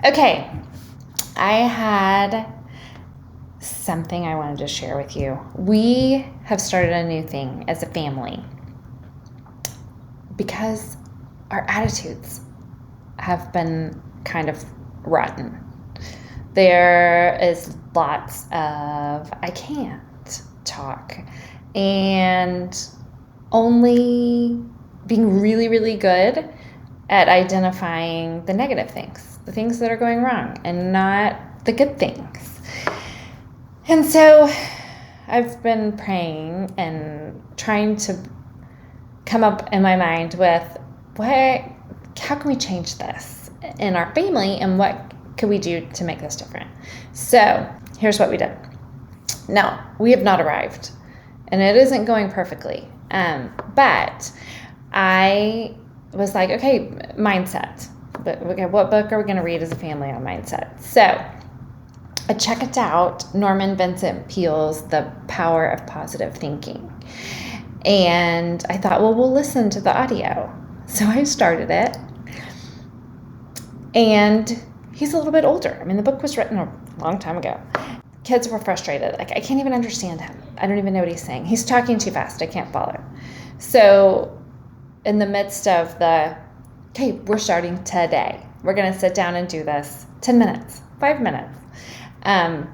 Okay, I had something I wanted to share with you. We have started a new thing as a family because our attitudes have been kind of rotten. There is lots of I can't talk and only being really, really good at identifying the negative things, the things that are going wrong, and not the good things. And so I've been praying and trying to come up in my mind with how can we change this in our family, and what could we do to make this different? So here's what we did. Now, we have not arrived, and it isn't going perfectly, but I was like, okay, mindset. But okay, what book are we going to read as a family on mindset? So I checked out Norman Vincent Peale's The Power of Positive Thinking. And I thought, well, we'll listen to the audio. So I started it. And he's a little bit older. I mean, the book was written a long time ago. Kids were frustrated. Like, I can't even understand him. I don't even know what he's saying. He's talking too fast. I can't follow. So in the midst of okay, we're starting today. We're going to sit down and do this 10 minutes, 5 minutes. I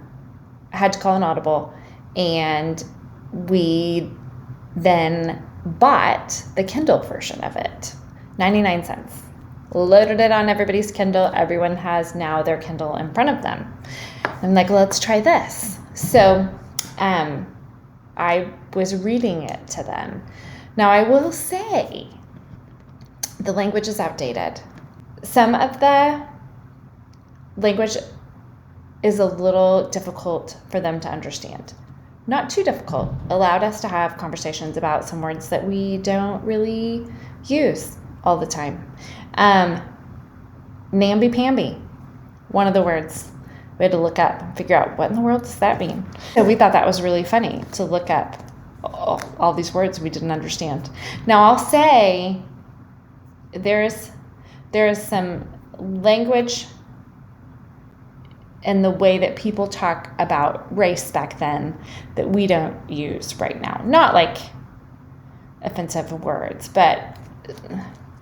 had to call an audible, and we then bought the Kindle version of it, 99 cents. Loaded it on everybody's Kindle. Everyone has now their Kindle in front of them. I'm like, let's try this. So I was reading it to them. Now, I will say the language is outdated. Some of the language is a little difficult for them to understand. Not too difficult. Allowed us to have conversations about some words that we don't really use all the time. Namby-pamby, one of the words we had to look up and figure out what in the world does that mean. So we thought that was really funny to look up all these words we didn't understand. Now, I'll say there is some language in the way that people talk about race back then that we don't use right now. Not like offensive words, but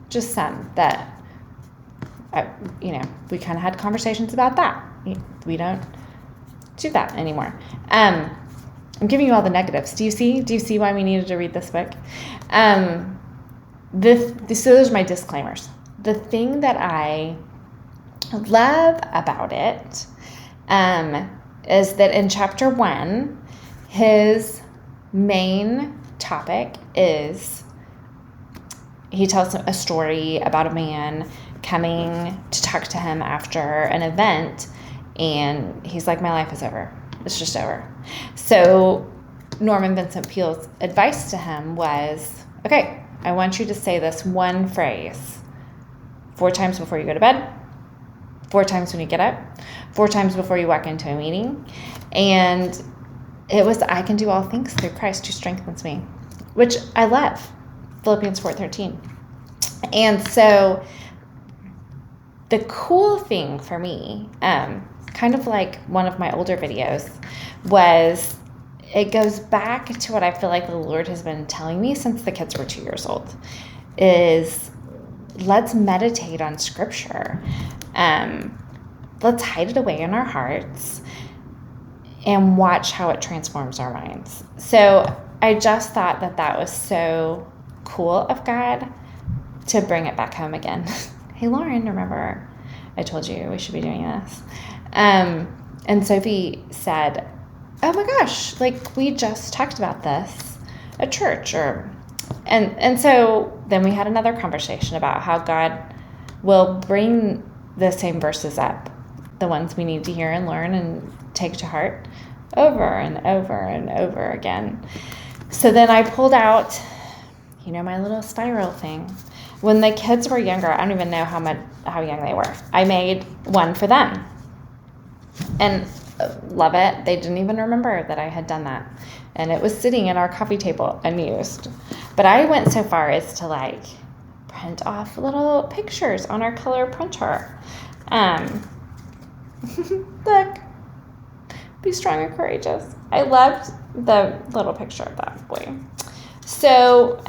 just some that, we kind of had conversations about that. We don't do that anymore. I'm giving you all the negatives. Do you see why we needed to read this book? So those are my disclaimers. The thing that I love about it is that in chapter 1, his main topic is he tells a story about a man coming to talk to him after an event, and he's like, my life is over. It's just over. So Norman Vincent Peale's advice to him was, okay, I want you to say this one phrase 4 times before you go to bed, 4 times when you get up, 4 times before you walk into a meeting. And it was, I can do all things through Christ who strengthens me, which I love. Philippians 4:13. And so the cool thing for me, kind of like one of my older videos, was it goes back to what I feel like the Lord has been telling me since the kids were 2 years old, is let's meditate on Scripture. Let's hide it away in our hearts and watch how it transforms our minds. So I just thought that was so cool of God to bring it back home again. Hey, Lauren, remember I told you we should be doing this? And Sophie said, oh my gosh, like we just talked about this at church. And so then we had another conversation about how God will bring the same verses up, the ones we need to hear and learn and take to heart over and over and over again. So then I pulled out, my little spiral thing. When the kids were younger, I don't even know how young they were. I made one for them. And love it. They didn't even remember that I had done that. And it was sitting at our coffee table unused. But I went so far as to print off little pictures on our color printer. Look, be strong and courageous. I loved the little picture of that boy. So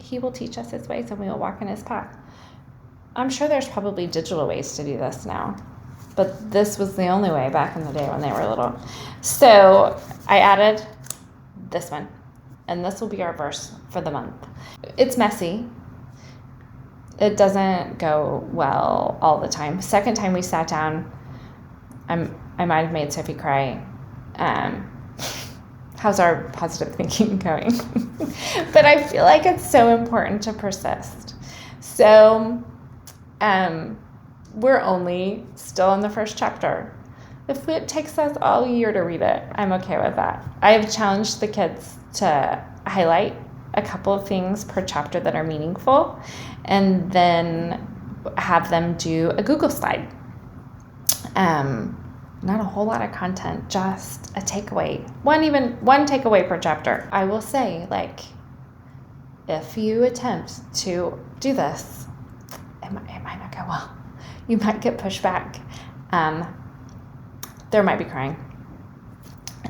he will teach us his ways and we will walk in his path. I'm sure there's probably digital ways to do this now, but this was the only way back in the day when they were little. So I added this one, and this will be our verse for the month. It's messy. It doesn't go well all the time. Second time we sat down, I might have made Sophie cry. How's our positive thinking going? But I feel like it's so important to persist. So we're only still in the first chapter. If it takes us all year to read it, I'm okay with that. I have challenged the kids to highlight a couple of things per chapter that are meaningful, and then have them do a Google slide. Not a whole lot of content, just a takeaway. One takeaway per chapter. I will say, like, if you attempt to do this, it might not go well. You might get pushed back. There might be crying.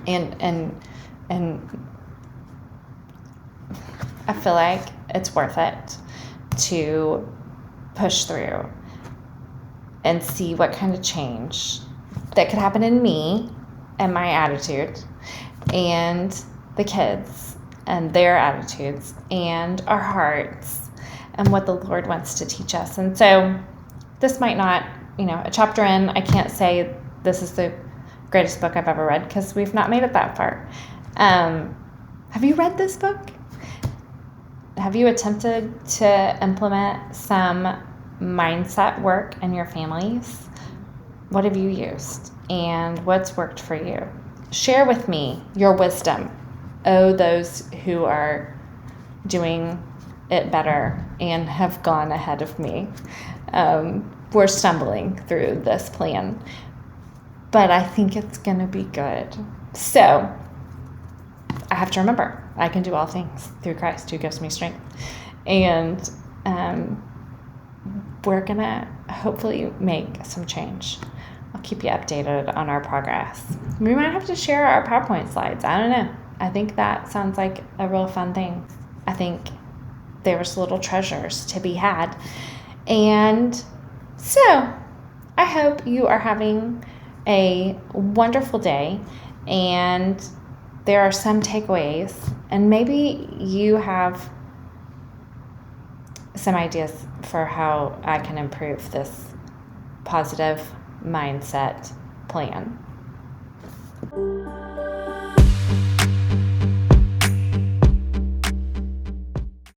And I feel like it's worth it to push through and see what kind of change that could happen in me and my attitude and the kids and their attitudes and our hearts and what the Lord wants to teach us. And so this might not, a chapter in, I can't say this is the greatest book I've ever read because we've not made it that far. Have you read this book? Have you attempted to implement some mindset work in your families? What have you used and what's worked for you? Share with me your wisdom. Oh, those who are doing it better and have gone ahead of me. We're stumbling through this plan, but I think it's going to be good. So I have to remember I can do all things through Christ who gives me strength. And we're going to hopefully make some change. I'll keep you updated on our progress. We might have to share our PowerPoint slides. I don't know. I think that sounds like a real fun thing. I think there's little treasures to be had. And so I hope you are having a wonderful day, and there are some takeaways, and maybe you have some ideas for how I can improve this positive mindset plan.